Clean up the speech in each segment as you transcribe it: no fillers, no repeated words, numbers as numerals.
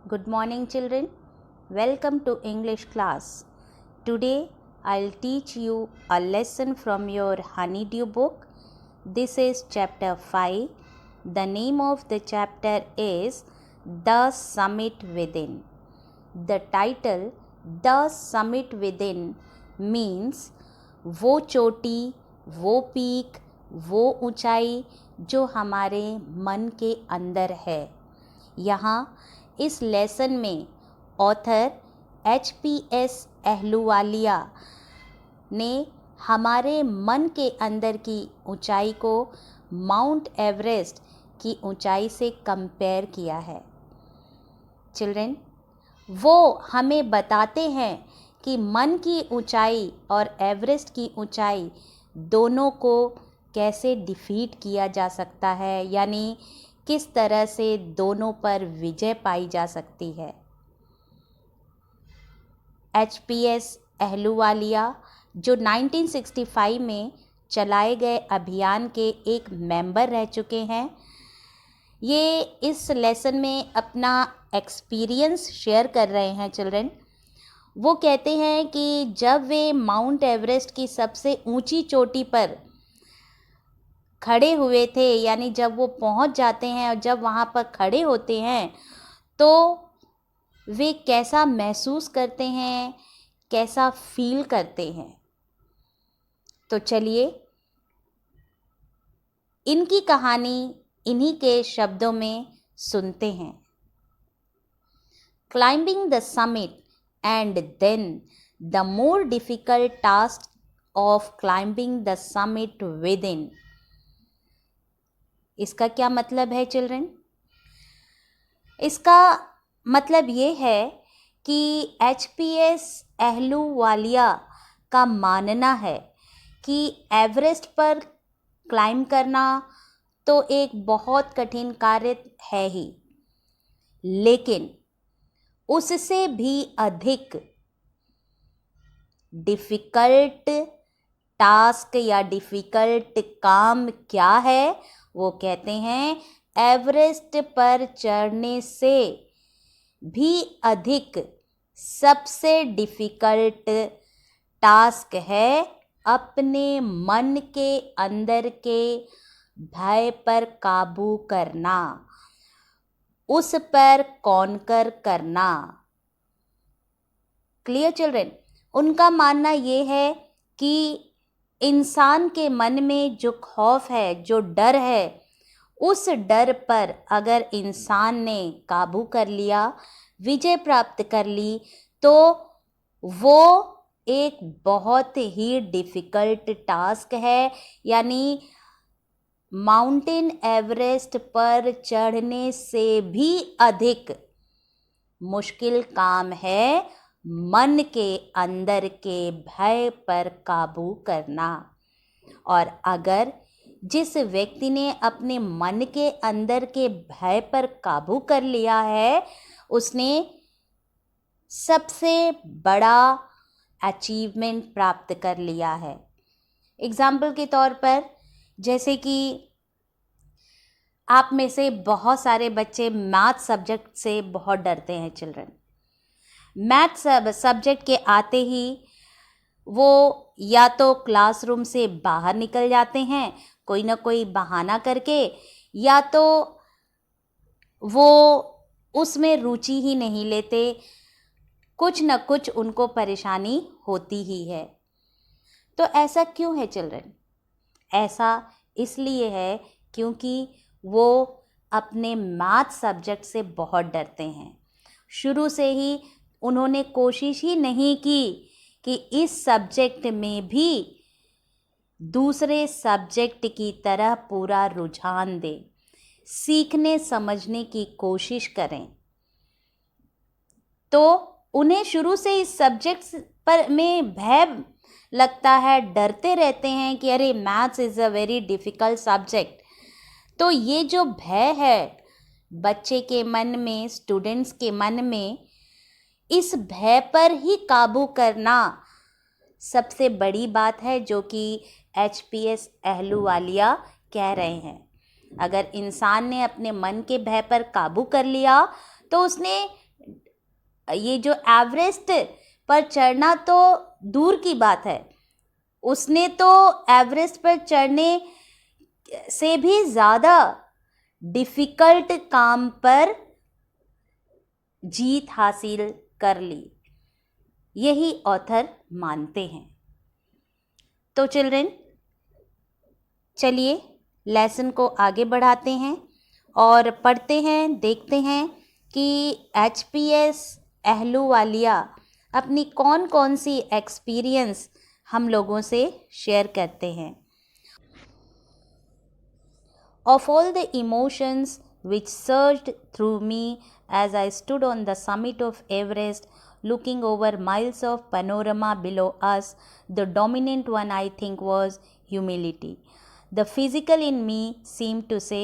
Good morning, children. Welcome to English class. Today, I'll teach you a lesson from your Honeydew book. This is chapter 5. The name of the chapter is The Summit Within. The title The Summit Within means वो चोटी, वो peak, वो ऊंचाई जो हमारे मन के अंदर है। यहाँ इस लेसन में ऑथर HPS अहलूवालिया ने हमारे मन के अंदर की ऊंचाई को माउंट एवरेस्ट की ऊंचाई से कंपेयर किया है। चिल्ड्रन, वो हमें बताते हैं कि मन की ऊंचाई और एवरेस्ट की ऊंचाई दोनों को कैसे डिफीट किया जा सकता है, यानी किस तरह से दोनों पर विजय पाई जा सकती है। HPS अहलूवालिया जो 1965 में चलाए गए अभियान के एक मेंबर रह चुके हैं, ये इस लेसन में अपना एक्सपीरियंस शेयर कर रहे हैं। चिल्ड्रन, वो कहते हैं कि जब वे माउंट एवरेस्ट की सबसे ऊंची चोटी पर खड़े हुए थे, यानी जब वो पहुंच जाते हैं और जब वहाँ पर खड़े होते हैं तो वे कैसा महसूस करते हैं, कैसा फील करते हैं। तो चलिए इनकी कहानी इन्हीं के शब्दों में सुनते हैं। Climbing the summit and then the more difficult task of climbing the summit within. इसका क्या मतलब है चिल्ड्रन? इसका मतलब ये है कि HPS अहलूवालिया का मानना है कि एवरेस्ट पर क्लाइंब करना तो एक बहुत कठिन कार्य है ही, लेकिन उससे भी अधिक डिफ़िकल्ट टास्क या डिफ़िकल्ट काम क्या है? वो कहते हैं एवरेस्ट पर चढ़ने से भी अधिक सबसे डिफ़िकल्ट टास्क है अपने मन के अंदर के भय पर काबू करना, उस पर कॉन्कर करना। Clear children? उनका मानना ये है कि इंसान के मन में जो खौफ है, जो डर है, उस डर पर अगर इंसान ने काबू कर लिया, विजय प्राप्त कर ली, तो वो एक बहुत ही डिफ़िकल्ट टास्क है, यानी माउंटेन एवरेस्ट पर चढ़ने से भी अधिक मुश्किल काम है मन के अंदर के भय पर काबू करना। और अगर जिस व्यक्ति ने अपने मन के अंदर के भय पर काबू कर लिया है, उसने सबसे बड़ा अचीवमेंट प्राप्त कर लिया है। एग्जाम्पल के तौर पर, जैसे कि आप में से बहुत सारे बच्चे मैथ सब्जेक्ट से बहुत डरते हैं। चिल्ड्रन, मैथ सब्जेक्ट के आते ही वो या तो क्लासरूम से बाहर निकल जाते हैं कोई ना कोई बहाना करके, या तो वो उसमें रुचि ही नहीं लेते, कुछ न कुछ उनको परेशानी होती ही है। तो ऐसा क्यों है चिल्ड्रन? ऐसा इसलिए है क्योंकि वो अपने मैथ सब्जेक्ट से बहुत डरते हैं। शुरू से ही उन्होंने कोशिश ही नहीं की कि इस सब्जेक्ट में भी दूसरे सब्जेक्ट की तरह पूरा रुझान दें, सीखने समझने की कोशिश करें। तो उन्हें शुरू से इस सब्जेक्ट पर में भय लगता है, डरते रहते हैं कि अरे maths is a very difficult subject. तो ये जो भय है बच्चे के मन में, स्टूडेंट्स के मन में, इस भय पर ही काबू करना सबसे बड़ी बात है जो कि HPS अहलूवालिया कह रहे हैं। अगर इंसान ने अपने मन के भय पर काबू कर लिया तो उसने ये जो एवरेस्ट पर चढ़ना तो दूर की बात है, उसने तो एवरेस्ट पर चढ़ने से भी ज़्यादा डिफ़िकल्ट काम पर जीत हासिल कर ली, यही ऑथर मानते हैं। तो चिल्ड्रन, चलिए लेसन को आगे बढ़ाते हैं और पढ़ते हैं, देखते हैं कि HPS अहलूवालिया अपनी कौन कौन सी एक्सपीरियंस हम लोगों से शेयर करते हैं। Of all the emotions which surged through me as I stood on the summit of Everest, looking over miles of panorama below us, the dominant one I think was humility. The physical in me seemed to say,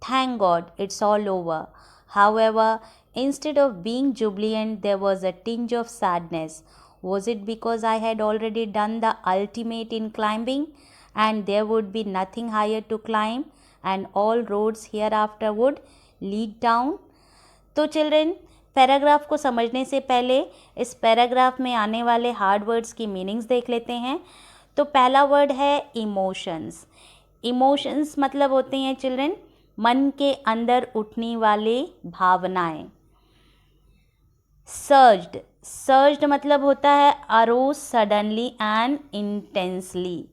"Thank God, it's all over." However, instead of being jubilant, there was a tinge of sadness. Was it because I had already done the ultimate in climbing, and there would be nothing higher to climb, and all roads hereafter would lead down? तो children, paragraph को समझने से पहले इस paragraph में आने वाले hard words की मीनिंग्स देख लेते हैं। तो पहला वर्ड है इमोशंस। इमोशंस मतलब होते हैं चिल्ड्रन मन के अंदर उठने वाले भावनाएं। सर्ज्ड, सर्ज्ड मतलब होता है अरोज सडनली एंड इंटेंसली,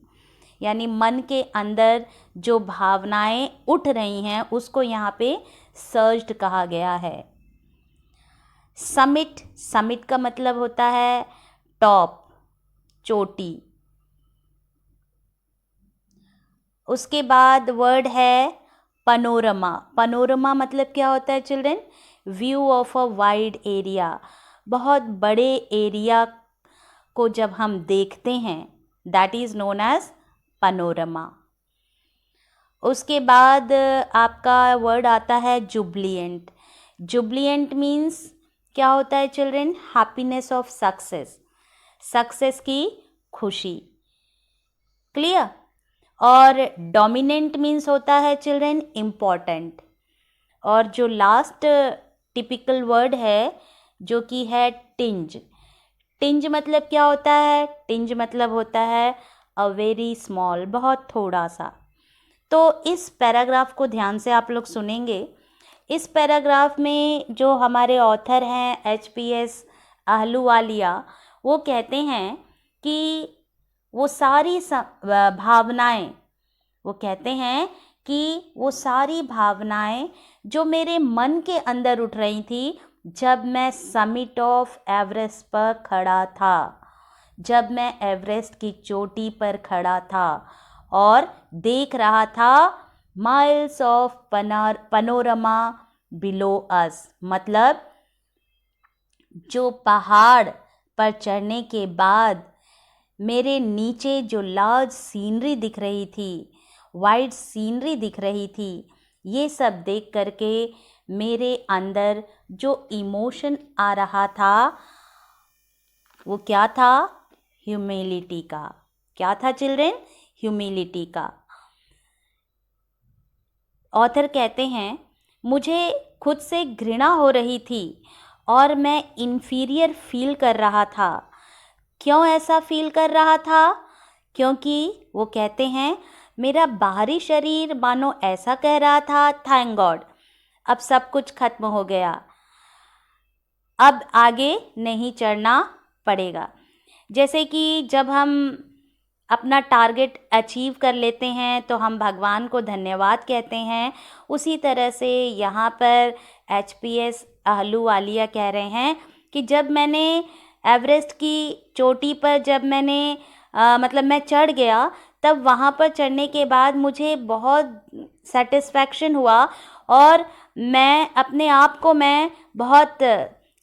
यानी मन के अंदर जो भावनाएं उठ रही हैं उसको यहाँ पे सर्ज्ड कहा गया है। समिट, समिट का मतलब होता है टॉप, चोटी। उसके बाद वर्ड है पनोरमा। पनोरमा मतलब क्या होता है children? View of a wide area, बहुत बड़े एरिया को जब हम देखते हैं that is known as panorama. उसके बाद आपका वर्ड आता है जुबलिएंट। जुबलिएंट मीन्स क्या होता है children? Happiness of success, success की खुशी। क्लियर? और डोमिनेंट मीन्स होता है चिल्ड्रन इम्पॉर्टेंट। और जो लास्ट टिपिकल वर्ड है जो कि है टिंज। टिंज मतलब क्या होता है? टिंज मतलब होता है अ वेरी स्मॉल, बहुत थोड़ा सा। तो इस पैराग्राफ को ध्यान से आप लोग सुनेंगे। इस पैराग्राफ में जो हमारे ऑथर हैं HPS अहलूवालिया, वो कहते हैं कि वो सारी भावनाएं, वो कहते हैं कि वो सारी भावनाएं जो मेरे मन के अंदर उठ रही थी जब मैं समिट ऑफ एवरेस्ट पर खड़ा था, जब मैं एवरेस्ट की चोटी पर खड़ा था और देख रहा था माइल्स ऑफ पनोरमा बिलो अस, मतलब जो पहाड़ पर चढ़ने के बाद मेरे नीचे जो लार्ज सीनरी दिख रही थी, वाइड सीनरी दिख रही थी, ये सब देख करके मेरे अंदर जो इमोशन आ रहा था वो क्या था? ह्यूमिलिटी का। क्या था चिल्ड्रन? ह्यूमिलिटी का। ऑथर कहते हैं मुझे खुद से घृणा हो रही थी और मैं इन्फीरियर फील कर रहा था। क्यों ऐसा फील कर रहा था? क्योंकि वो कहते हैं मेरा बाहरी शरीर मानो ऐसा कह रहा था, थैंक गॉड, अब सब कुछ खत्म हो गया, अब आगे नहीं चढ़ना पड़ेगा। जैसे कि जब हम अपना टारगेट अचीव कर लेते हैं तो हम भगवान को धन्यवाद कहते हैं, उसी तरह से यहाँ पर HPS अहलूवालिया कह रहे हैं कि जब मैंने एवरेस्ट की चोटी पर जब मैंने मतलब मैं चढ़ गया, तब वहाँ पर चढ़ने के बाद मुझे बहुत सेटिस्फैक्शन हुआ और मैं अपने आप को मैं बहुत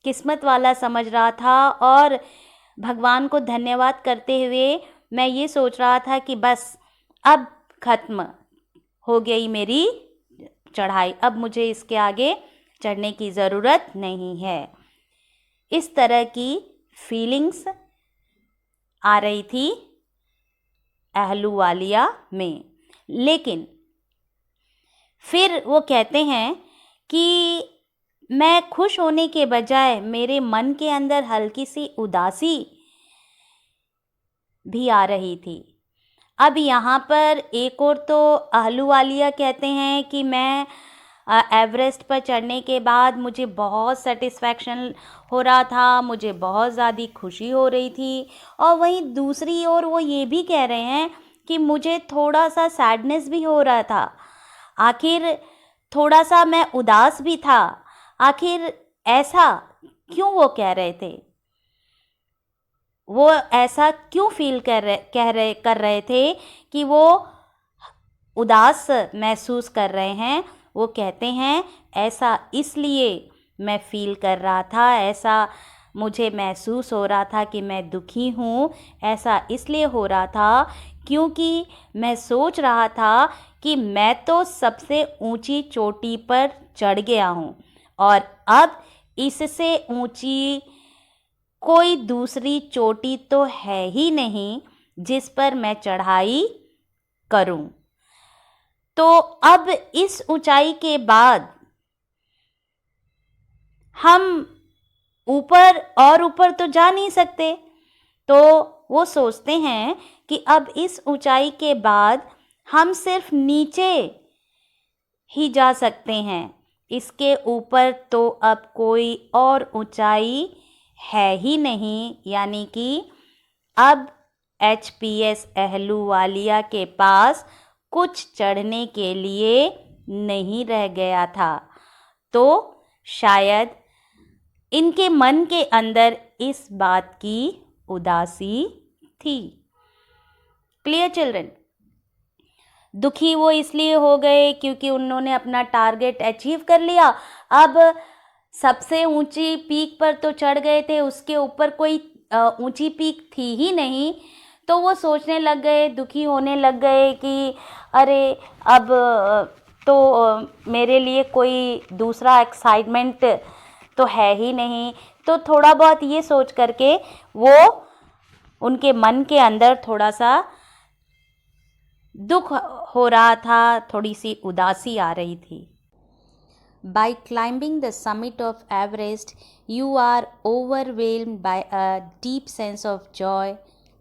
किस्मत वाला समझ रहा था और भगवान को धन्यवाद करते हुए मैं ये सोच रहा था कि बस अब ख़त्म हो गई मेरी चढ़ाई, अब मुझे इसके आगे चढ़ने की ज़रूरत नहीं है। इस तरह की फीलिंग्स आ रही थी अहलूवालिया में। लेकिन फिर वो कहते हैं कि मैं खुश होने के बजाय मेरे मन के अंदर हल्की सी उदासी भी आ रही थी। अब यहाँ पर एक और तो अहलूवालिया कहते हैं कि मैं एवरेस्ट पर चढ़ने के बाद मुझे बहुत सेटिस्फैक्शन हो रहा था, मुझे बहुत ज़्यादा खुशी हो रही थी। और वहीं दूसरी ओर वो ये भी कह रहे हैं कि मुझे थोड़ा सा सैडनेस भी हो रहा था। आखिर थोड़ा सा मैं उदास भी था। आखिर ऐसा क्यों वो कह रहे थे? वो ऐसा क्यों फील कर रहे थे कि वो उदास महसूस कर रहे हैं? वो कहते हैं ऐसा इसलिए मैं फील कर रहा था, ऐसा मुझे महसूस हो रहा था कि मैं दुखी हूँ। ऐसा इसलिए हो रहा था क्योंकि मैं सोच रहा था कि मैं तो सबसे ऊंची चोटी पर चढ़ गया हूँ और अब इससे ऊंची कोई दूसरी चोटी तो है ही नहीं जिस पर मैं चढ़ाई करूं। तो अब इस ऊंचाई के बाद हम ऊपर तो जा नहीं सकते। तो वो सोचते हैं कि अब इस ऊंचाई के बाद हम सिर्फ नीचे ही जा सकते हैं। इसके ऊपर तो अब कोई और ऊंचाई है ही नहीं, यानी कि अब HPS अहलूवालिया के पास कुछ चढ़ने के लिए नहीं रह गया था। तो शायद इनके मन के अंदर इस बात की उदासी थी। Clear children? दुखी वो इसलिए हो गए क्योंकि उन्होंने अपना टारगेट अचीव कर लिया। अब सबसे ऊंची पीक पर तो चढ़ गए थे, उसके ऊपर कोई ऊंची पीक थी ही नहीं। तो वो सोचने लग गए, दुखी होने लग गए कि अरे अब मेरे लिए कोई दूसरा एक्साइटमेंट तो है ही नहीं। तो थोड़ा बहुत ये सोच करके वो उनके मन के अंदर थोड़ा सा दुख हो रहा था, थोड़ी सी उदासी आ रही थी। By climbing the summit of Everest, you are overwhelmed by a deep sense of joy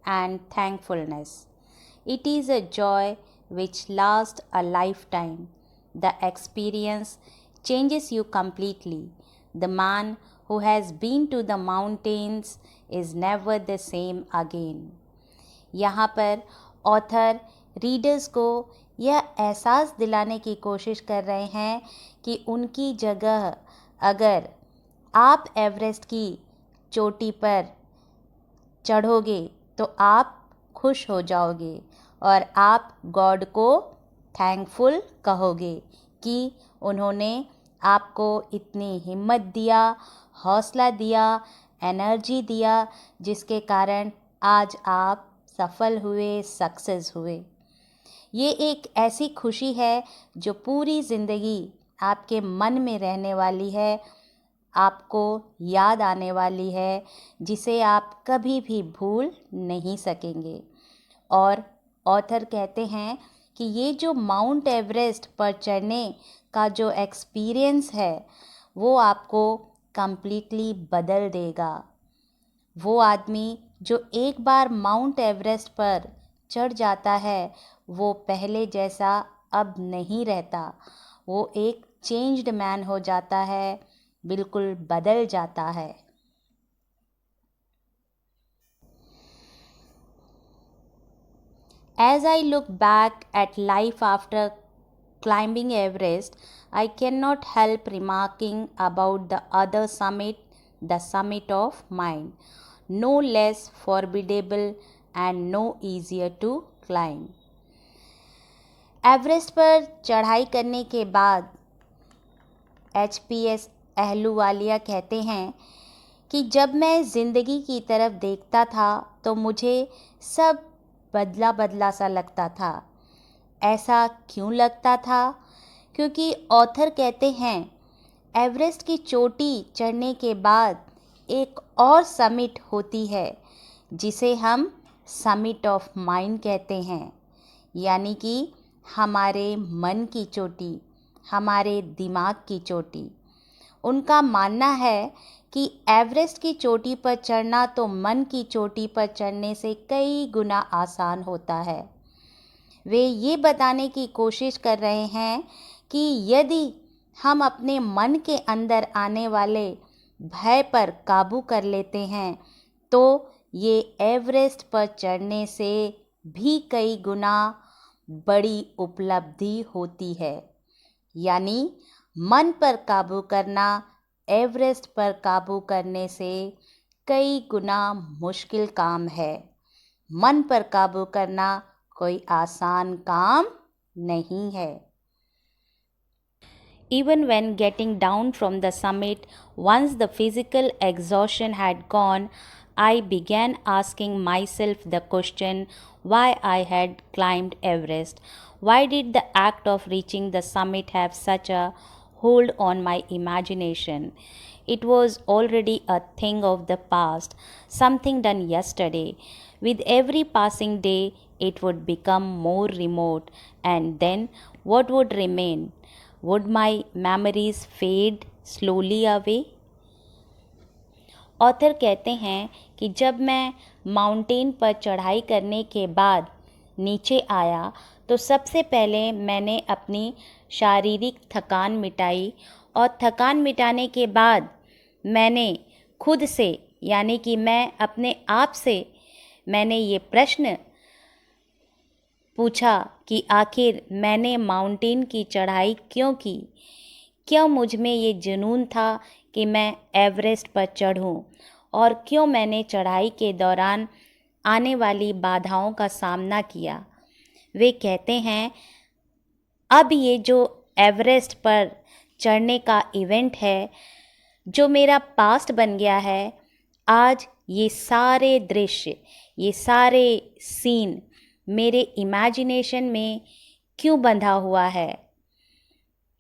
and thankfulness. It is a joy which lasts a lifetime. The experience changes you completely. The man who has been to the mountains is never the same again. यहाँ पर author readers को यह एहसास दिलाने की कोशिश कर रहे हैं कि उनकी जगह अगर आप एवरेस्ट की चोटी पर चढ़ोगे तो आप खुश हो जाओगे और आप गॉड को थैंकफुल कहोगे कि उन्होंने आपको इतनी हिम्मत दिया, हौसला दिया, एनर्जी दिया, जिसके कारण आज आप सफल हुए, सक्सेस हुए। ये एक ऐसी खुशी है जो पूरी ज़िंदगी आपके मन में रहने वाली है, आपको याद आने वाली है, जिसे आप कभी भी भूल नहीं सकेंगे। और ऑथर कहते हैं कि ये जो माउंट एवरेस्ट पर चढ़ने का जो एक्सपीरियंस है वो आपको कम्प्लीटली बदल देगा। वो आदमी जो एक बार माउंट एवरेस्ट पर चढ़ जाता है वो पहले जैसा अब नहीं रहता। वो एक चेंज्ड मैन हो जाता है, बिल्कुल बदल जाता है। As I look back at life after climbing Everest, I cannot help remarking about the other summit, the summit of mind, no less formidable and no easier to climb. Everest पर चढ़ाई करने के बाद HPS अहलूवालिया कहते हैं कि जब मैं ज़िंदगी की तरफ देखता था तो मुझे सब बदला बदला सा लगता था। ऐसा क्यों लगता था? क्योंकि ऑथर कहते हैं एवरेस्ट की चोटी चढ़ने के बाद एक और समिट होती है जिसे हम समिट ऑफ माइंड कहते हैं, यानी कि हमारे मन की चोटी, हमारे दिमाग की चोटी। उनका मानना है कि एवरेस्ट की चोटी पर चढ़ना तो मन की चोटी पर चढ़ने से कई गुना आसान होता है। वे ये बताने की कोशिश कर रहे हैं कि यदि हम अपने मन के अंदर आने वाले भय पर काबू कर लेते हैं तो ये एवरेस्ट पर चढ़ने से भी कई गुना बड़ी उपलब्धि होती है। यानी मन पर काबू करना एवरेस्ट पर काबू करने से कई गुना मुश्किल काम है। मन पर काबू करना कोई आसान काम नहीं है। Even when getting down from the summit, once the physical exhaustion had gone, I began asking myself the question why I had climbed Everest. Why did the act of reaching the summit have such a hold on my imagination? It was already a thing of the past, something done yesterday. With every passing day, it would become more remote, and then what would remain? Would my memories fade slowly away? Author कहते हैं कि जब मैं mountain पर चढ़ाई करने के बाद नीचे आया तो सबसे पहले मैंने अपनी शारीरिक थकान मिटाई और थकान मिटाने के बाद मैंने खुद से यानी कि मैं अपने आप से मैंने ये प्रश्न पूछा कि आखिर मैंने माउंटेन की चढ़ाई क्यों की? क्यों मुझ में ये जुनून था कि मैं एवरेस्ट पर चढ़ूं? और क्यों मैंने चढ़ाई के दौरान आने वाली बाधाओं का सामना किया? वे कहते हैं, अब ये जो एवरेस्ट पर चढ़ने का इवेंट है, जो मेरा पास्ट बन गया है, आज ये सारे दृश्य, ये सारे सीन मेरे इमेजिनेशन में क्यों बंधा हुआ है?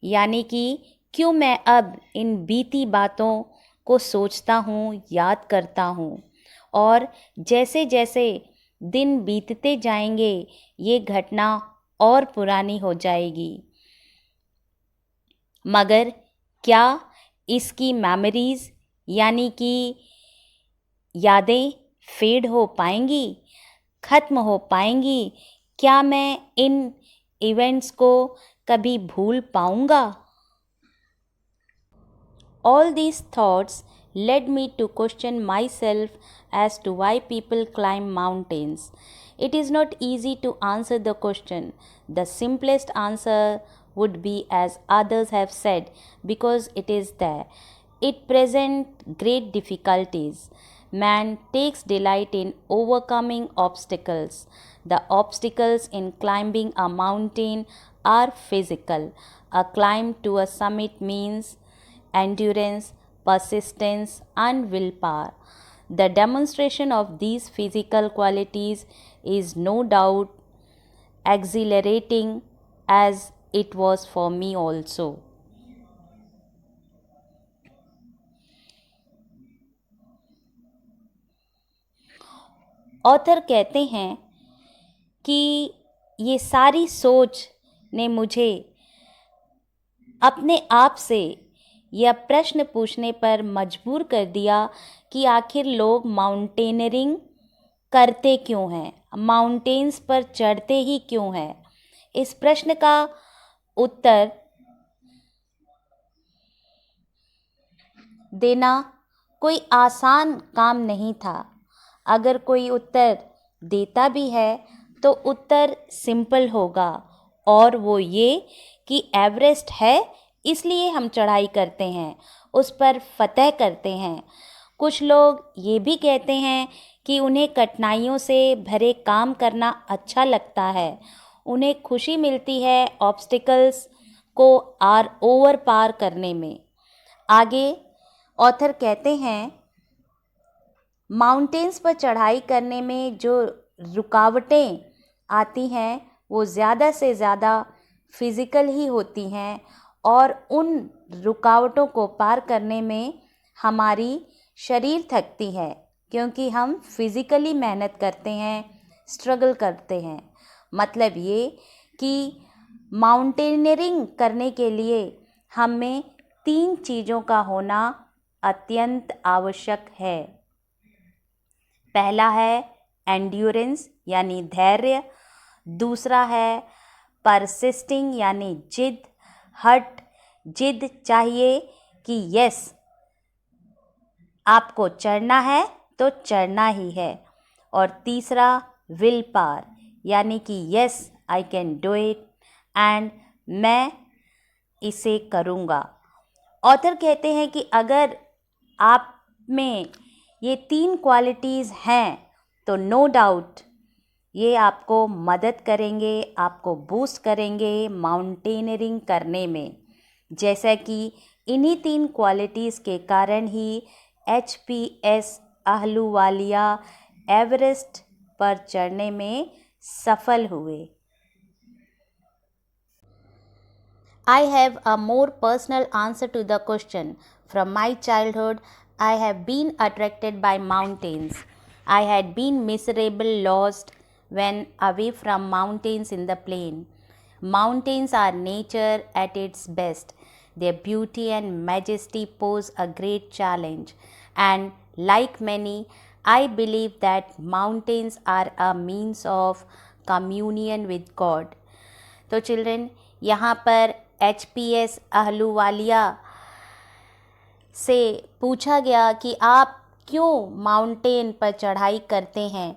यानी कि क्यों मैं अब इन बीती बातों को सोचता हूँ, याद करता हूँ, और जैसे जैसे दिन बीतते जाएंगे ये घटना और पुरानी हो जाएगी। मगर क्या इसकी मेमोरीज यानी कि यादें फेड हो पाएंगी, ख़त्म हो पाएंगी? क्या मैं इन इवेंट्स को कभी भूल पाऊंगा? All these thoughts led me to question myself as to why people climb mountains. It is not easy to answer the question. The simplest answer would be as others have said, because it is there. It presents great difficulties. Man takes delight in overcoming obstacles. The obstacles in climbing a mountain are physical. A climb to a summit means endurance, persistence, and willpower. The demonstration of these physical qualities is no doubt exhilarating as it was for me also. Author कहते हैं कि ये सारी सोच ने मुझे अपने आप से यह प्रश्न पूछने पर मजबूर कर दिया कि आखिर लोग माउंटेनियरिंग करते क्यों हैं, माउंटेन्स पर चढ़ते ही क्यों हैं। इस प्रश्न का उत्तर देना कोई आसान काम नहीं था। अगर कोई उत्तर देता भी है तो उत्तर सिंपल होगा, और वो ये कि एवरेस्ट है इसलिए हम चढ़ाई करते हैं, उस पर फतह करते हैं। कुछ लोग ये भी कहते हैं कि उन्हें कठिनाइयों से भरे काम करना अच्छा लगता है, उन्हें खुशी मिलती है ऑब्स्टिकल्स को ओवर पार करने में। आगे ऑथर कहते हैं, माउंटेन्स पर चढ़ाई करने में जो रुकावटें आती हैं वो ज़्यादा से ज़्यादा फिज़िकल ही होती हैं, और उन रुकावटों को पार करने में हमारी शरीर थकती है, क्योंकि हम फिज़िकली मेहनत करते हैं, स्ट्रगल करते हैं। मतलब ये कि माउंटेनियरिंग करने के लिए हमें 3 चीज़ों का होना अत्यंत आवश्यक है। पहला है एंड्योरेंस यानी धैर्य, दूसरा है परसिस्टिंग यानी जिद चाहिए कि यस आपको चढ़ना है तो चढ़ना ही है, और तीसरा विल पावर यानी कि yes I can do it and मैं इसे करूँगा। ऑथर कहते हैं कि अगर आप में ये 3 क्वालिटीज़ हैं तो नो डाउट ये आपको मदद करेंगे, आपको बूस्ट करेंगे माउंटेनियरिंग करने में। जैसा कि इन्हीं 3 क्वालिटीज़ के कारण ही HPS आहलूवालिया एवरेस्ट पर चढ़ने में सफल हुए। I have a more personal answer to the question. From my childhood, I have been attracted by mountains. I had been miserable, lost when away from mountains in the plain. Mountains are nature at its best. Their beauty and majesty pose a great challenge. And like many, I believe that mountains are a means of communion with God. तो children, यहाँ पर HPS Ahluwalia से पूछा गया कि आप क्यों mountain पर चढ़ाई करते हैं,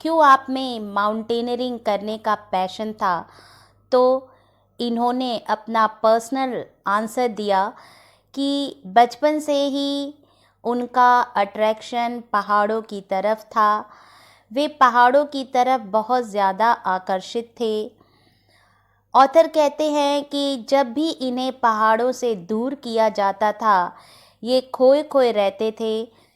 क्यों आप में माउंटेनियरिंग करने का पैशन था। तो इन्होंने अपना पर्सनल आंसर दिया कि बचपन से ही उनका अट्रैक्शन पहाड़ों की तरफ था। वे पहाड़ों की तरफ बहुत ज़्यादा आकर्षित थे। ऑथर कहते हैं कि जब भी इन्हें पहाड़ों से दूर किया जाता था, ये खोए खोए रहते थे।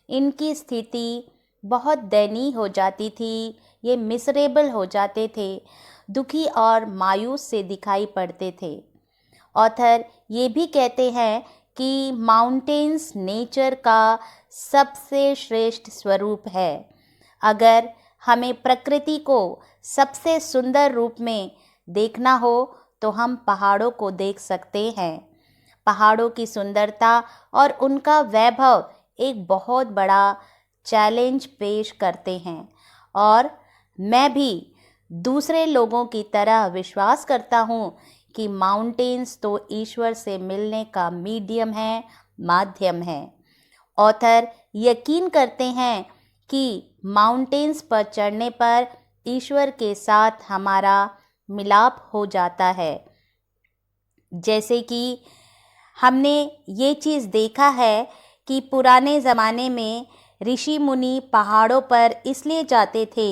इनकी स्थिति बहुत दयनीय हो जाती थी, ये मिसरेबल हो जाते थे, दुखी और मायूस से दिखाई पड़ते थे। ऑथर ये भी कहते हैं कि माउंटेन्स नेचर का सबसे श्रेष्ठ स्वरूप है। अगर हमें प्रकृति को सबसे सुंदर रूप में देखना हो तो हम पहाड़ों को देख सकते हैं। पहाड़ों की सुंदरता और उनका वैभव एक बहुत बड़ा चैलेंज पेश करते हैं, और मैं भी दूसरे लोगों की तरह विश्वास करता हूँ कि माउंटेन्स तो ईश्वर से मिलने का मीडियम है, माध्यम है। ऑथर यकीन करते हैं कि माउंटेन्स पर चढ़ने पर ईश्वर के साथ हमारा मिलाप हो जाता है। जैसे कि हमने ये चीज़ देखा है कि पुराने ज़माने में ऋषि मुनि पहाड़ों पर इसलिए जाते थे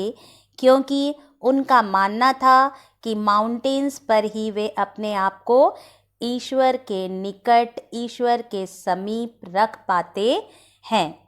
क्योंकि उनका मानना था कि माउंटेन्स पर ही वे अपने आप को ईश्वर के निकट, ईश्वर के समीप रख पाते हैं।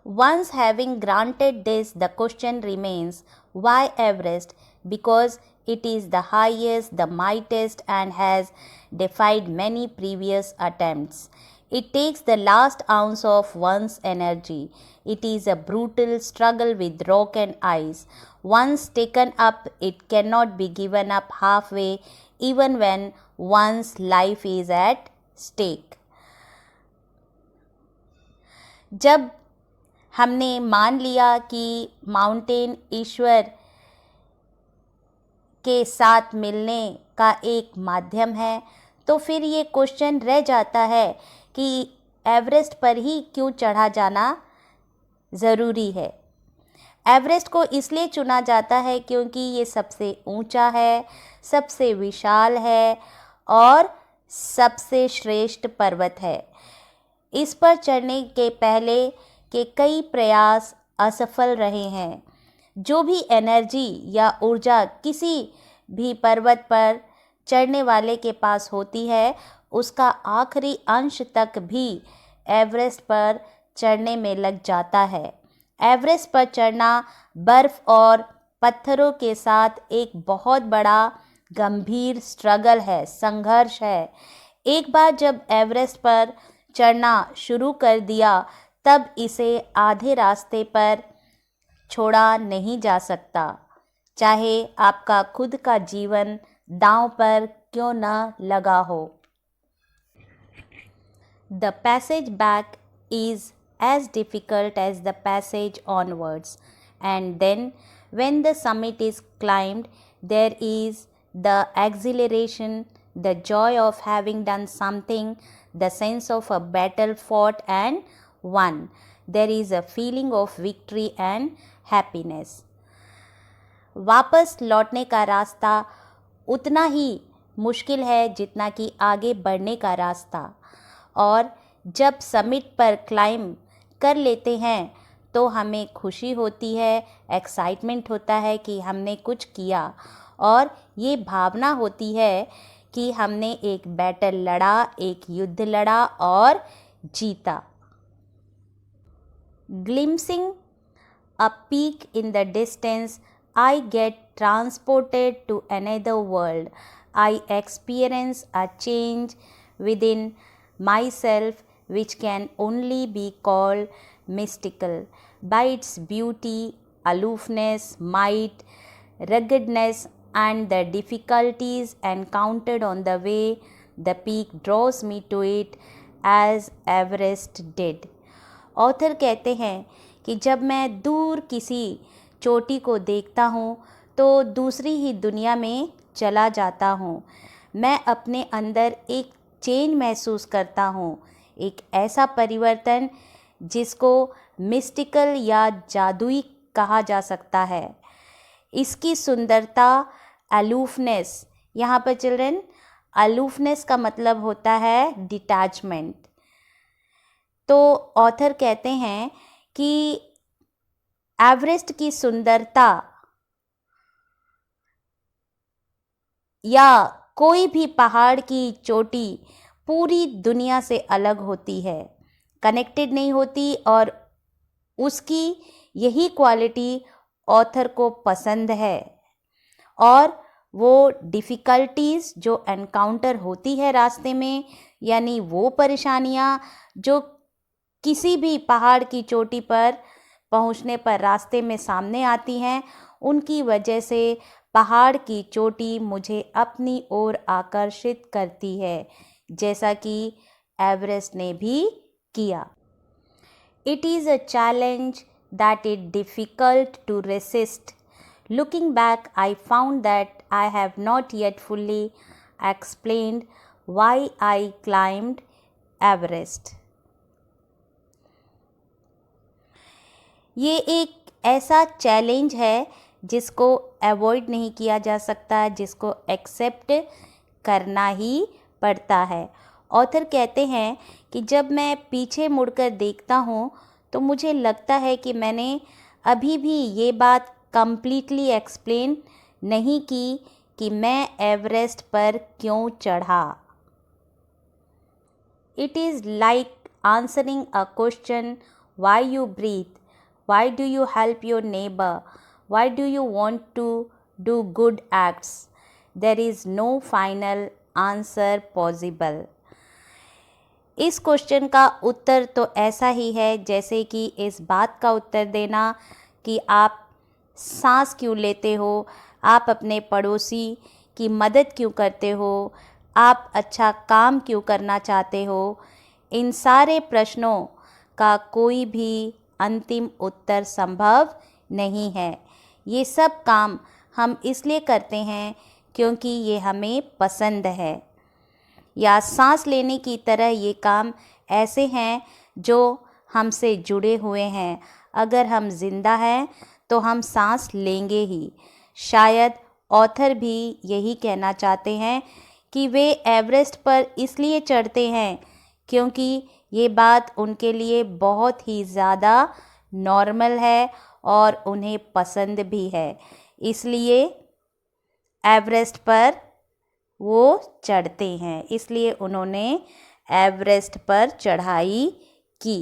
Once having granted this, the question remains, why Everest? Because it is the highest, the mightiest, and has defied many previous attempts. It takes the last ounce of one's energy. It is a brutal struggle with rock and ice. Once taken up, it cannot be given up halfway, even when one's life is at stake. जब हमने मान लिया कि mountain ईश्वर के साथ मिलने का एक माध्यम है, तो फिर ये क्वेश्चन रह जाता है कि एवरेस्ट पर ही क्यों चढ़ा जाना ज़रूरी है। एवरेस्ट को इसलिए चुना जाता है क्योंकि ये सबसे ऊंचा है, सबसे विशाल है और सबसे श्रेष्ठ पर्वत है। इस पर चढ़ने के पहले के कई प्रयास असफल रहे हैं। जो भी एनर्जी या ऊर्जा किसी भी पर्वत पर चढ़ने वाले के पास होती है, उसका आखिरी अंश तक भी एवरेस्ट पर चढ़ने में लग जाता है। एवरेस्ट पर चढ़ना बर्फ़ और पत्थरों के साथ एक बहुत बड़ा गंभीर स्ट्रगल है, संघर्ष है। एक बार जब एवरेस्ट पर चढ़ना शुरू कर दिया, तब इसे आधे रास्ते पर छोड़ा नहीं जा सकता, चाहे आपका खुद का जीवन दांव पर क्यों न लगा हो। The passage back is as difficult as the passage onwards, and then when the summit is climbed, there is the exhilaration, the joy of having done something, the sense of a battle fought and won. There is a feeling of victory and happiness. वापस लौटने का रास्ता उतना ही मुश्किल है जितना कि आगे बढ़ने का रास्ता, और जब समिट पर क्लाइम कर लेते हैं तो हमें खुशी होती है, एक्साइटमेंट होता है कि हमने कुछ किया, और ये भावना होती है कि हमने एक बैटल लड़ा, एक युद्ध लड़ा और जीता. Glimpsing a peak in the distance, I get transported to another world. I experience a change within myself which can only be called mystical. By its beauty, aloofness, might, ruggedness, and the difficulties encountered on the way, the peak draws me to it as Everest did. Author कहते हैं कि जब मैं दूर किसी चोटी को देखता हूँ तो दूसरी ही दुनिया में चला जाता हूँ. मैं अपने अंदर एक चेंज महसूस करता हूँ, एक ऐसा परिवर्तन जिसको मिस्टिकल या जादुई कहा जा सकता है. इसकी सुंदरता, अलूफनेस, यहाँ पर चिल्ड्रन अलूफनेस का मतलब होता है डिटैचमेंट. तो ऑथर कहते हैं कि एवरेस्ट की सुंदरता या कोई भी पहाड़ की चोटी पूरी दुनिया से अलग होती है, कनेक्टेड नहीं होती, और उसकी यही क्वालिटी ऑथर को पसंद है. और वो डिफ़िकल्टीज़ जो एनकाउंटर होती है रास्ते में, यानी वो परेशानियाँ जो किसी भी पहाड़ की चोटी पर पहुंचने पर रास्ते में सामने आती हैं, उनकी वजह से पहाड़ की चोटी मुझे अपनी ओर आकर्षित करती है, जैसा कि एवरेस्ट ने भी किया. It is a challenge that it difficult to resist. Looking back, I found that I have not yet fully explained why I climbed Everest. ये एक ऐसा चैलेंज है जिसको अवॉइड नहीं किया जा सकता, जिसको एक्सेप्ट करना ही पड़ता है. ऑथर कहते हैं कि जब मैं पीछे मुड़कर देखता हूँ तो मुझे लगता है कि मैंने अभी भी ये बात कंप्लीटली एक्सप्लेन नहीं की कि मैं एवरेस्ट पर क्यों चढ़ा. It is like answering a question, why you breathe, why do you help your neighbor, why do you want to do good acts. There is no final answer possible. इस question का उत्तर तो ऐसा ही है जैसे कि इस बात का उत्तर देना कि आप सांस क्यों लेते हो, आप अपने पड़ोसी की मदद क्यों करते हो, आप अच्छा काम क्यों करना चाहते हो. इन सारे प्रश्नों का कोई भी अंतिम उत्तर संभव नहीं है. ये सब काम हम इसलिए करते हैं क्योंकि ये हमें पसंद है, या सांस लेने की तरह ये काम ऐसे हैं जो हमसे जुड़े हुए हैं. अगर हम जिंदा हैं तो हम सांस लेंगे ही. शायद ऑथर भी यही कहना चाहते हैं कि वे एवरेस्ट पर इसलिए चढ़ते हैं क्योंकि ये बात उनके लिए बहुत ही ज़्यादा नॉर्मल है और उन्हें पसंद भी है, इसलिए एवरेस्ट पर वो चढ़ते हैं, इसलिए उन्होंने एवरेस्ट पर चढ़ाई की.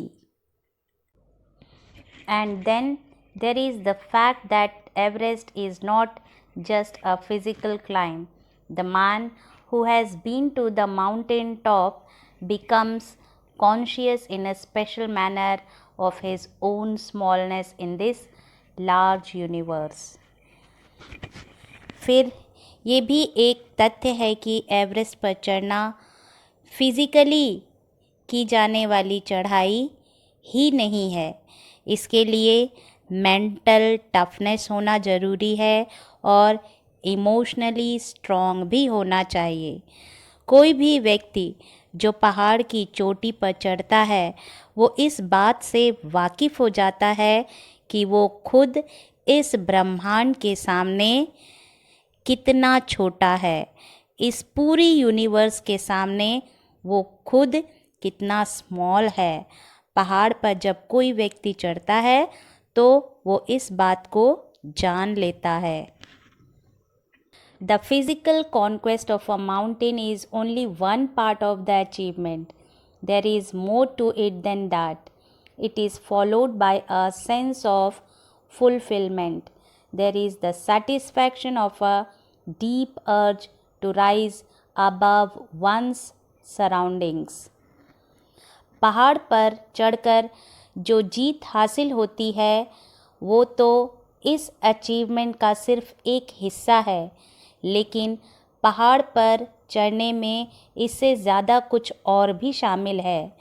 And then there is the fact that Everest is not just a physical climb. The man who has been to the mountain top becomes conscious in a special manner of his own smallness in this large universe. फिर ये भी एक तथ्य है कि Everest पर चढ़ना physically की जाने वाली चढ़ाई ही नहीं है। इसके लिए मेंटल टफनेस होना ज़रूरी है और इमोशनली स्ट्रॉन्ग भी होना चाहिए। कोई भी व्यक्ति जो पहाड़ की चोटी पर चढ़ता है वो इस बात से वाकिफ़ हो जाता है कि वो खुद इस ब्रह्मांड के सामने कितना छोटा है। इस पूरी यूनिवर्स के सामने वो खुद कितना स्मॉल है। पहाड़ पर जब कोई व्यक्ति चढ़ता है तो वो इस बात को जान लेता है। The physical conquest of a mountain is only one part of the achievement. There is more to it than that. It is followed by a sense of fulfillment. There is the satisfaction of a deep urge to rise above one's surroundings. पहाड़ पर चढ़कर जो जीत हासिल होती है वो तो इस अचीवमेंट का सिर्फ एक हिस्सा है, लेकिन पहाड़ पर चढ़ने में इससे ज़्यादा कुछ और भी शामिल है।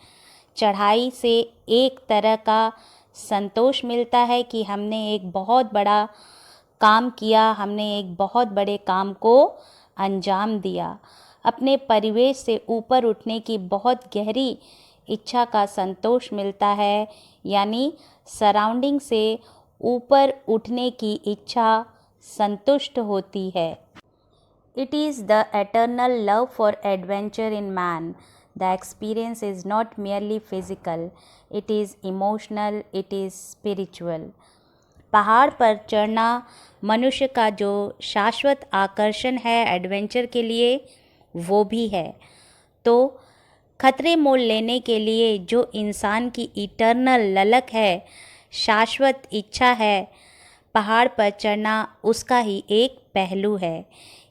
चढ़ाई से एक तरह का संतोष मिलता है कि हमने एक बहुत बड़ा काम किया, हमने एक बहुत बड़े काम को अंजाम दिया। अपने परिवेश से ऊपर उठने की बहुत गहरी इच्छा का संतोष मिलता है, यानी सराउंडिंग से ऊपर उठने की इच्छा संतुष्ट होती है। It is the eternal love for adventure in man. The experience is not merely physical, it is emotional, it is spiritual. पहाड़ पर चढ़ना मनुष्य का जो शाश्वत आकर्षण है एडवेंचर के लिए वो भी है। तो खतरे मोल लेने के लिए जो इंसान की इटर्नल ललक है, शाश्वत इच्छा है, पहाड़ पर चढ़ना उसका ही एक पहलू है।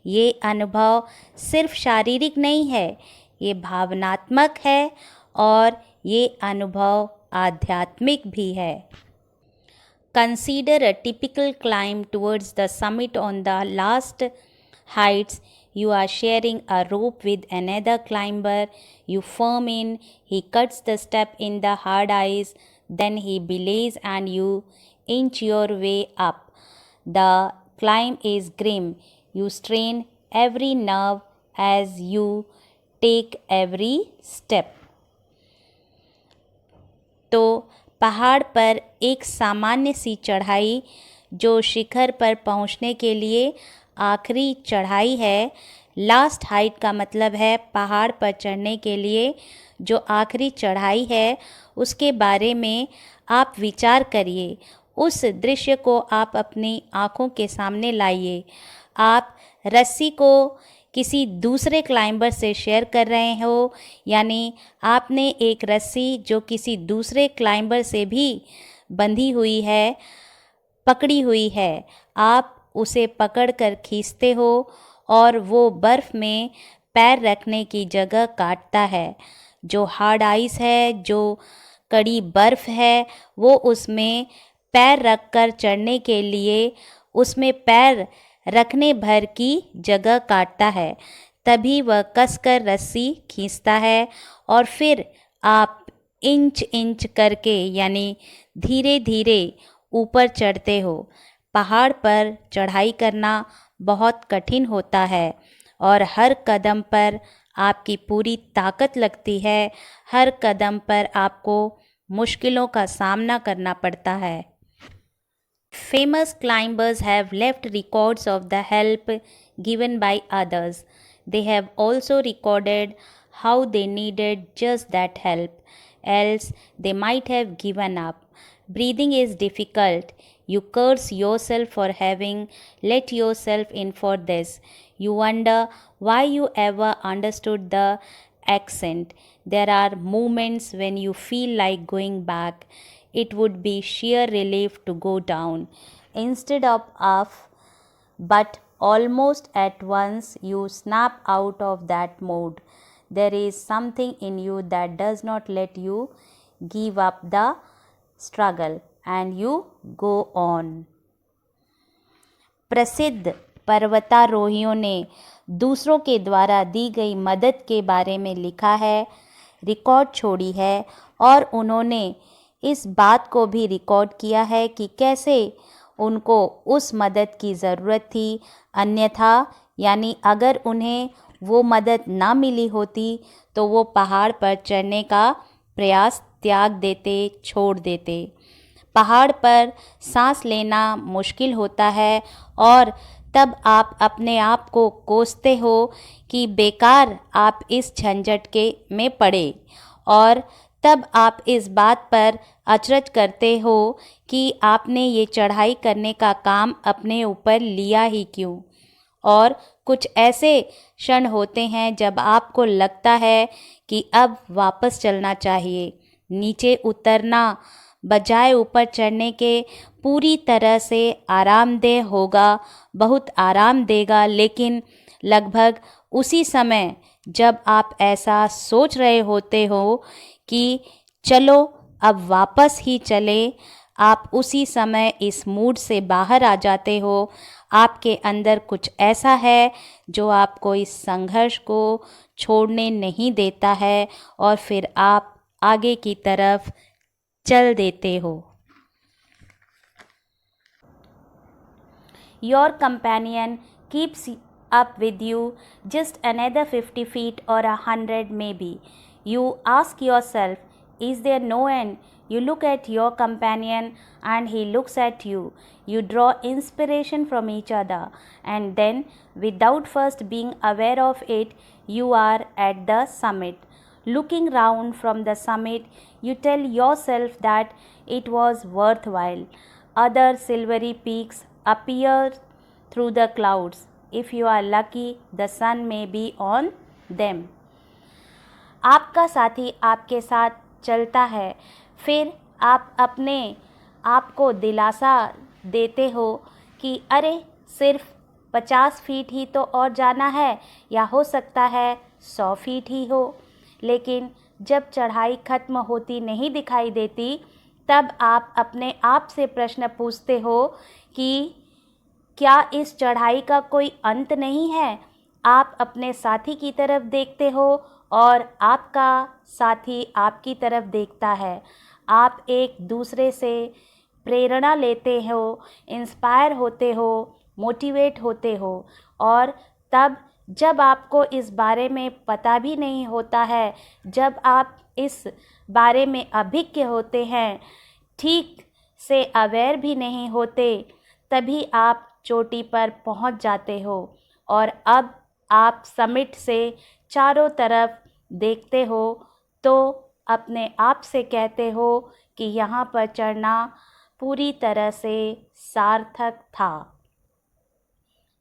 ये अनुभव सिर्फ शारीरिक नहीं है, ये भावनात्मक है और ये अनुभव आध्यात्मिक भी है। Consider a typical climb towards the summit. On the last heights, you are sharing a rope with another climber. You firm in, he cuts the step in the hard ice, then he belays and you inch your way up. The climb is grim. You strain every nerve as you take every step. तो पहाड़ पर एक सामान्य सी चढ़ाई जो शिखर पर पहुंचने के लिए आखिरी चढ़ाई है। लास्ट हाइट का मतलब है पहाड़ पर चढ़ने के लिए जो आखिरी चढ़ाई है उसके बारे में आप विचार करिए। उस दृश्य को आप अपनी आँखों के सामने लाइए। आप रस्सी को किसी दूसरे क्लाइंबर से शेयर कर रहे हो, यानी आपने एक रस्सी जो किसी दूसरे क्लाइंबर से भी बंधी हुई है, पकड़ी हुई है, आप उसे पकड़कर खींचते हो और वो बर्फ़ में पैर रखने की जगह काटता है। जो हार्ड आइस है, जो कड़ी बर्फ़ है, वो उसमें पैर रखकर चढ़ने के लिए उसमें पैर रखने भर की जगह काटता है। तभी वह कसकर रस्सी खींचता है और फिर आप इंच इंच करके यानी धीरे धीरे ऊपर चढ़ते हो। पहाड़ पर चढ़ाई करना बहुत कठिन होता है और हर कदम पर आपकी पूरी ताकत लगती है। हर कदम पर आपको मुश्किलों का सामना करना पड़ता है। Famous climbers have left records of the help given by others. They have also recorded how they needed just that help, else they might have given up. Breathing is difficult. You curse yourself for having let yourself in for this. You wonder why you ever understood the accent. There are moments when you feel like going back. It would be sheer relief to go down. Instead of up, but almost at once you snap out of that mode. There is something in you that does not let you give up the struggle and you go on. प्रसिद्ध पर्वतारोहियों ने दूसरों के द्वारा दी गई मदद के बारे में लिखा है। रिकॉर्ड छोड़ी है और उन्होंने इस बात को भी रिकॉर्ड किया है कि कैसे उनको उस मदद की ज़रूरत थी, अन्यथा यानी अगर उन्हें वो मदद ना मिली होती तो वो पहाड़ पर चढ़ने का प्रयास त्याग देते, छोड़ देते। पहाड़ पर सांस लेना मुश्किल होता है और तब आप अपने आप को कोसते हो कि बेकार आप इस झंझट के में पड़े, और तब आप इस बात पर अचरज करते हो कि आपने ये चढ़ाई करने का काम अपने ऊपर लिया ही क्यों। और कुछ ऐसे क्षण होते हैं जब आपको लगता है कि अब वापस चलना चाहिए, नीचे उतरना बजाय ऊपर चढ़ने के पूरी तरह से आरामदेह होगा, बहुत आराम देगा। लेकिन लगभग उसी समय जब आप ऐसा सोच रहे होते हो कि चलो अब वापस ही चले, आप उसी समय इस मूड से बाहर आ जाते हो। आपके अंदर कुछ ऐसा है जो आपको इस संघर्ष को छोड़ने नहीं देता है और फिर आप आगे की तरफ चल देते हो। Your companion keeps up with you just another 50 feet or 100 maybe. You ask yourself, is there no end? You look at your companion and he looks at you. You draw inspiration from each other, and then, without first being aware of it, you are at the summit. Looking round from the summit, you tell yourself that it was worthwhile. Other silvery peaks appear through the clouds. If you are lucky, the sun may be on them. आपका साथी आपके साथ चलता है, फिर आप अपने आप को दिलासा देते हो कि अरे सिर्फ 50 फीट ही तो और जाना है, या हो सकता है 100 फीट ही हो। लेकिन जब चढ़ाई खत्म होती नहीं दिखाई देती, तब आप अपने आप से प्रश्न पूछते हो कि क्या इस चढ़ाई का कोई अंत नहीं है। आप अपने साथी की तरफ देखते हो और आपका साथी आपकी तरफ देखता है। आप एक दूसरे से प्रेरणा लेते हो, इंस्पायर होते हो, मोटिवेट होते हो। और तब जब आपको इस बारे में पता भी नहीं होता है, जब आप इस बारे में अभिज्ञ होते हैं, ठीक से अवेयर भी नहीं होते, तभी आप चोटी पर पहुंच जाते हो और अब आप समिट से चारों तरफ देखते हो तो अपने आप से कहते हो कि यहाँ पर चढ़ना पूरी तरह से सार्थक था।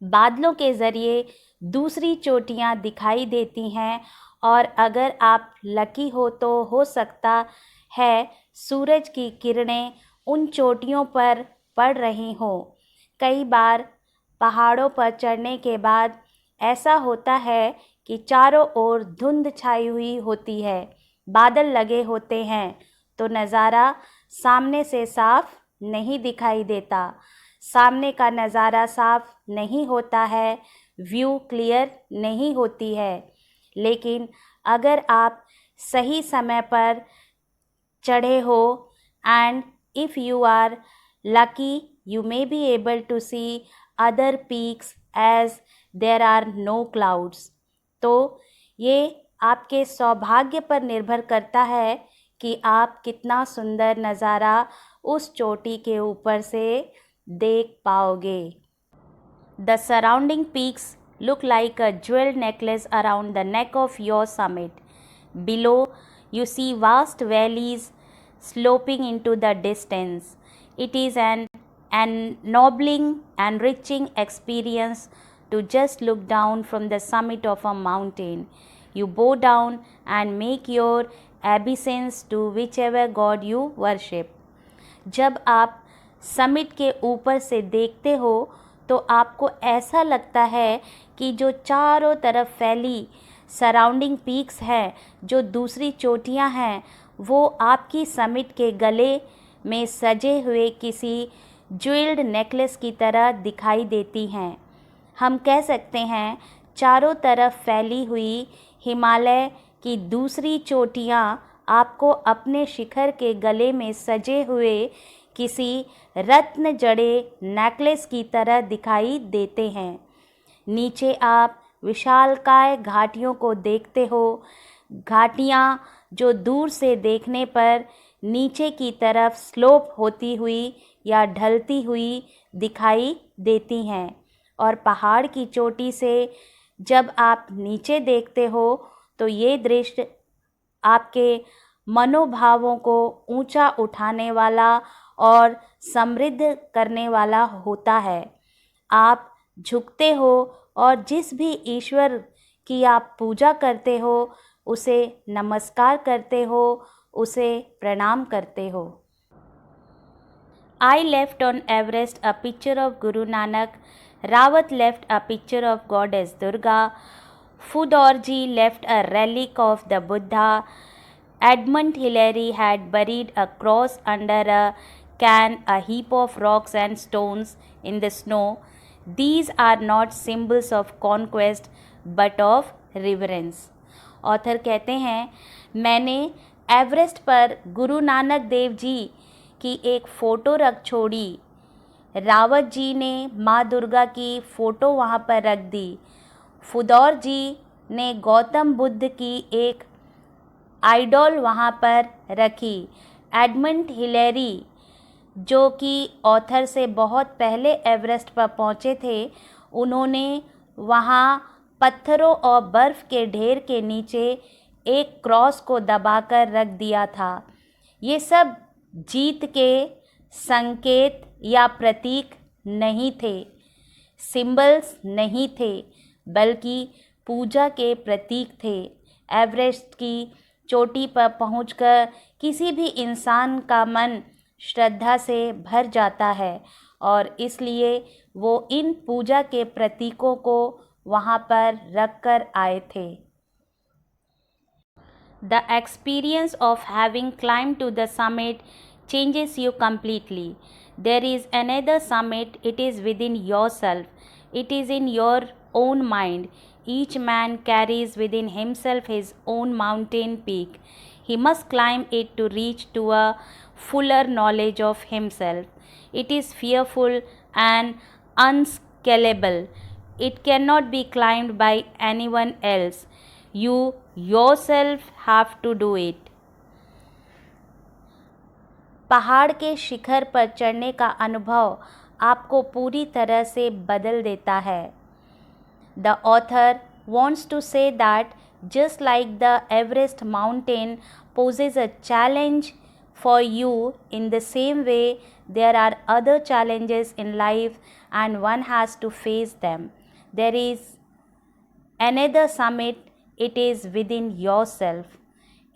बादलों के ज़रिए दूसरी चोटियाँ दिखाई देती हैं और अगर आप लकी हो तो हो सकता है सूरज की किरणें उन चोटियों पर पड़ रही हों। कई बार पहाड़ों पर चढ़ने के बाद ऐसा होता है कि चारों ओर धुंध छाई हुई होती है, बादल लगे होते हैं, तो नज़ारा सामने से साफ नहीं दिखाई देता। सामने का नज़ारा साफ नहीं होता है, व्यू क्लियर नहीं होती है। लेकिन अगर आप सही समय पर चढ़े हो and if you are lucky, you may be able to see other peaks as there are no clouds. तो ये आपके सौभाग्य पर निर्भर करता है कि आप कितना सुंदर नज़ारा उस चोटी के ऊपर से देख पाओगे। The surrounding peaks look like a jeweled necklace around the neck of your summit. Below, you see vast valleys sloping into the distance. It is an ennobling, enriching experience to just look down from the summit of a mountain. You bow down and make your obeisance to whichever god you worship. जब आप summit के ऊपर से देखते हो तो आपको ऐसा लगता है कि जो चारों तरफ फैली सराउंडिंग पीक्स हैं, जो दूसरी चोटियां हैं, वो आपकी समिट के गले में सजे हुए किसी ज्वेल्ड नेकलेस की तरह दिखाई देती हैं। हम कह सकते हैं चारों तरफ फैली हुई हिमालय कि दूसरी चोटियाँ आपको अपने शिखर के गले में सजे हुए किसी रत्न जड़े नेकलेस की तरह दिखाई देते हैं। नीचे आप विशालकाय घाटियों को देखते हो, घाटियाँ जो दूर से देखने पर नीचे की तरफ स्लोप होती हुई या ढलती हुई दिखाई देती हैं, और पहाड़ की चोटी से जब आप नीचे देखते हो तो ये दृश्य आपके मनोभावों को ऊंचा उठाने वाला और समृद्ध करने वाला होता है। आप झुकते हो और जिस भी ईश्वर की आप पूजा करते हो उसे नमस्कार करते हो, उसे प्रणाम करते हो। I left on Everest a picture of Guru Nanak, Rawat left a picture of goddess Durga, Fudorji left a relic of the Buddha, Edmund Hillary had buried a cross under a can, a heap of rocks and stones in the snow. These are not symbols of conquest but of reverence. Author कहते हैं, मैंने Everest पर गुरु नानक देव जी की एक photo रख छोड़ी। रावत जी ने माँ दुर्गा की फ़ोटो वहाँ पर रख दी। फुदौर जी ने गौतम बुद्ध की एक आइडॉल वहाँ पर रखी। एडमंड हिलेरी जो कि ऑथर से बहुत पहले एवरेस्ट पर पहुँचे थे, उन्होंने वहाँ पत्थरों और बर्फ़ के ढेर के नीचे एक क्रॉस को दबाकर रख दिया था। ये सब जीत के संकेत या प्रतीक नहीं थे, सिंबल्स नहीं थे, बल्कि पूजा के प्रतीक थे। एवरेस्ट की चोटी पर पहुंचकर किसी भी इंसान का मन श्रद्धा से भर जाता है और इसलिए वो इन पूजा के प्रतीकों को वहाँ पर रख कर आए थे। The experience of having climbed to the summit changes you completely. There is another summit, it is within yourself. It is in your own mind. Each man carries within himself his own mountain peak. He must climb it to reach to a fuller knowledge of himself. It is fearful and unscalable. It cannot be climbed by anyone else. You yourself have to do it. पहाड़ के शिखर पर चढ़ने का अनुभव आपको पूरी तरह से बदल देता है। The author wants to say that just like the Everest mountain poses a challenge for you, in the same way there are other challenges in life and one has to face them. There is another summit, it is within yourself.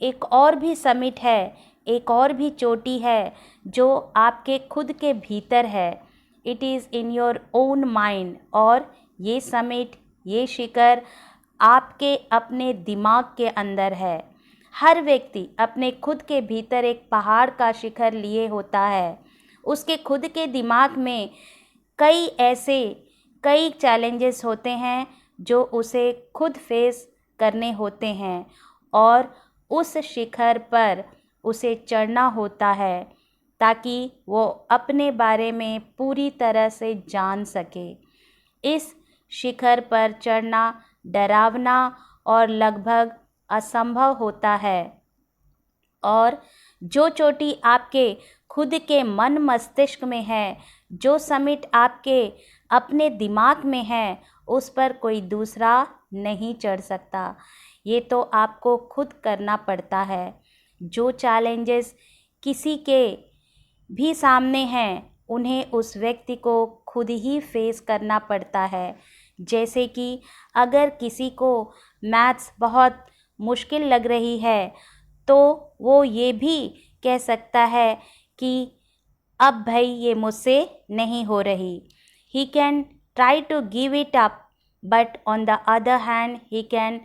एक और भी summit है, एक और भी चोटी है जो आपके खुद के भीतर है। It is in your own mind, और ये समिट, ये शिखर आपके अपने दिमाग के अंदर है। हर व्यक्ति अपने खुद के भीतर एक पहाड़ का शिखर लिए होता है। उसके खुद के दिमाग में कई चैलेंजेस होते हैं जो उसे खुद फेस करने होते हैं और उस शिखर पर उसे चढ़ना होता है ताकि वो अपने बारे में पूरी तरह से जान सके। इस शिखर पर चढ़ना डरावना और लगभग असंभव होता है, और जो चोटी आपके खुद के मन मस्तिष्क में है, जो समिट आपके अपने दिमाग में है, उस पर कोई दूसरा नहीं चढ़ सकता। ये तो आपको खुद करना पड़ता है। जो चैलेंजेस किसी के भी सामने हैं, उन्हें उस व्यक्ति को खुद ही फेस करना पड़ता है। जैसे कि अगर किसी को मैथ्स बहुत मुश्किल लग रही है तो वो ये भी कह सकता है कि अब भाई ये मुझसे नहीं हो रही। He can try to give it up, but on the other hand he can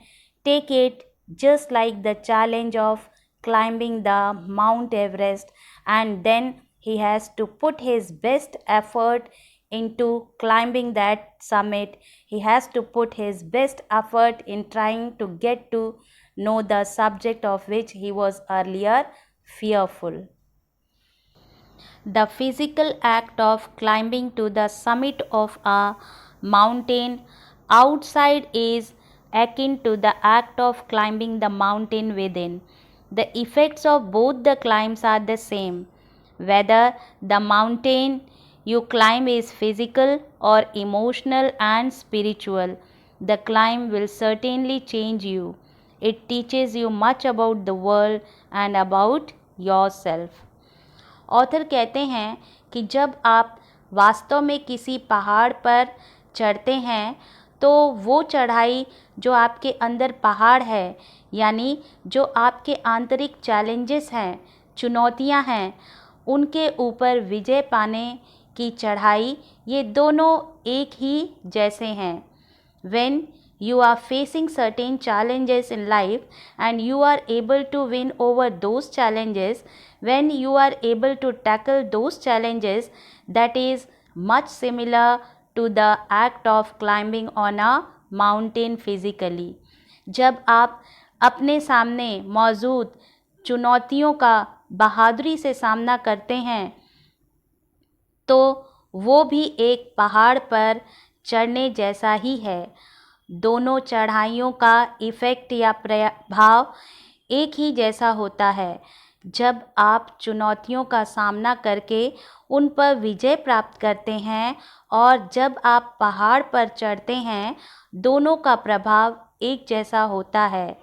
take it, just like the challenge of climbing the Mount Everest, and then he has to put his best effort into climbing that summit. He has to put his best effort in trying to get to know the subject of which he was earlier fearful. The physical act of climbing to the summit of a mountain outside is akin to the act of climbing the mountain within. The effects of both the climbs are the same. Whether the mountain you climb is physical or emotional and spiritual, the climb will certainly change you. It teaches you much about the world and about yourself. Author कहते हैं कि जब आप वास्तव में किसी पहाड़ पर चढ़ते हैं तो वो चढ़ाई जो आपके अंदर पहाड़ है, यानी जो आपके आंतरिक चैलेंजेस हैं, चुनौतियां हैं, उनके ऊपर विजय पाने की चढ़ाई, ये दोनों एक ही जैसे हैं. When you are facing certain challenges in life and you are able to win over those challenges, when you are able to tackle those challenges, that is much similar to the act of climbing on a mountain physically. जब आप अपने सामने मौजूद चुनौतियों का बहादुरी से सामना करते हैं तो वो भी एक पहाड़ पर चढ़ने जैसा ही है. दोनों चढ़ाइयों का इफ़ेक्ट या प्रभाव एक ही जैसा होता है. जब आप चुनौतियों का सामना करके उन पर विजय प्राप्त करते हैं और जब आप पहाड़ पर चढ़ते हैं, दोनों का प्रभाव एक जैसा होता है.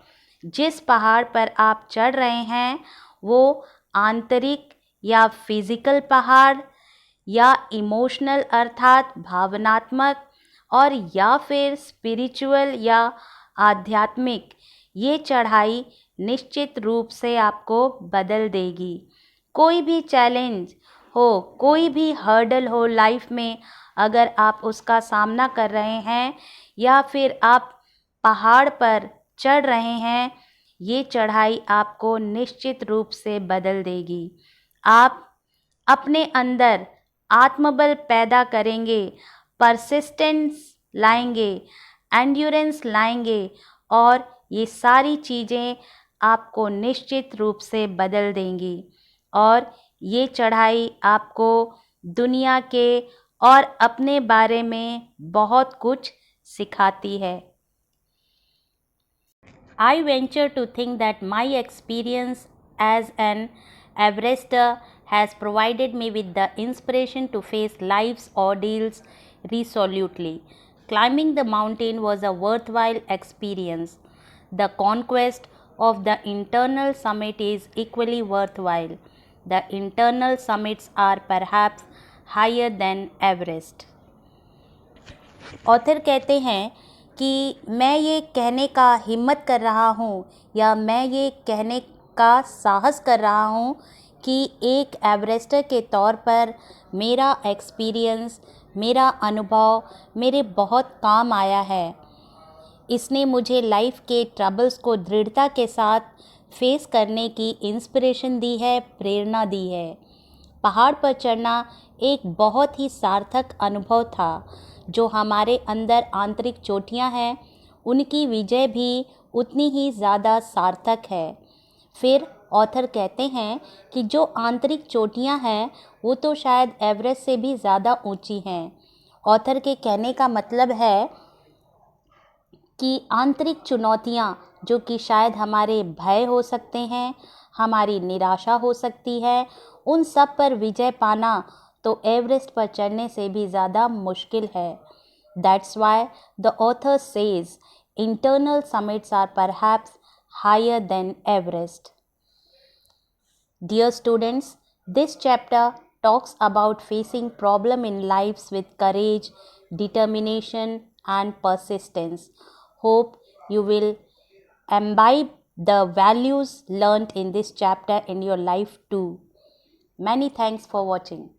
जिस पहाड़ पर आप चढ़ रहे हैं वो आंतरिक या फिजिकल पहाड़ या इमोशनल अर्थात भावनात्मक और या फिर स्पिरिचुअल या आध्यात्मिक, ये चढ़ाई निश्चित रूप से आपको बदल देगी. कोई भी चैलेंज हो, कोई भी हर्डल हो लाइफ में, अगर आप उसका सामना कर रहे हैं या फिर आप पहाड़ पर चढ़ रहे हैं, ये चढ़ाई आपको निश्चित रूप से बदल देगी. आप अपने अंदर आत्मबल पैदा करेंगे, परसिस्टेंस लाएंगे, एंड्योरेंस लाएंगे और ये सारी चीज़ें आपको निश्चित रूप से बदल देंगी और ये चढ़ाई आपको दुनिया के और अपने बारे में बहुत कुछ सिखाती है. I venture to think that my experience as an Everester has provided me with the inspiration to face life's ordeals resolutely. Climbing the mountain was a worthwhile experience. The conquest of the internal summit is equally worthwhile. The internal summits are perhaps higher than Everest. Author कहते हैं कि मैं ये कहने का हिम्मत कर रहा हूँ या मैं ये कहने का साहस कर रहा हूँ कि एक एवरेस्टर के तौर पर मेरा एक्सपीरियंस, मेरा अनुभव मेरे बहुत काम आया है. इसने मुझे लाइफ के ट्रबल्स को दृढ़ता के साथ फेस करने की इंस्पिरेशन दी है, प्रेरणा दी है. पहाड़ पर चढ़ना एक बहुत ही सार्थक अनुभव था. जो हमारे अंदर आंतरिक चोटियां हैं, उनकी विजय भी उतनी ही ज़्यादा सार्थक है. फिर ऑथर कहते हैं कि जो आंतरिक चोटियां हैं वो तो शायद एवरेस्ट से भी ज़्यादा ऊंची हैं. ऑथर के कहने का मतलब है कि आंतरिक चुनौतियां जो कि शायद हमारे भय हो सकते हैं, हमारी निराशा हो सकती है, उन सब पर विजय पाना तो एवरेस्ट पर चढ़ने से भी ज़्यादा मुश्किल है. That's why the author says internal summits are perhaps higher than Everest. Dear students, this chapter talks about facing problem in lives with courage, determination and persistence. Hope you will imbibe the values learnt in this chapter in your life too. Many thanks for watching.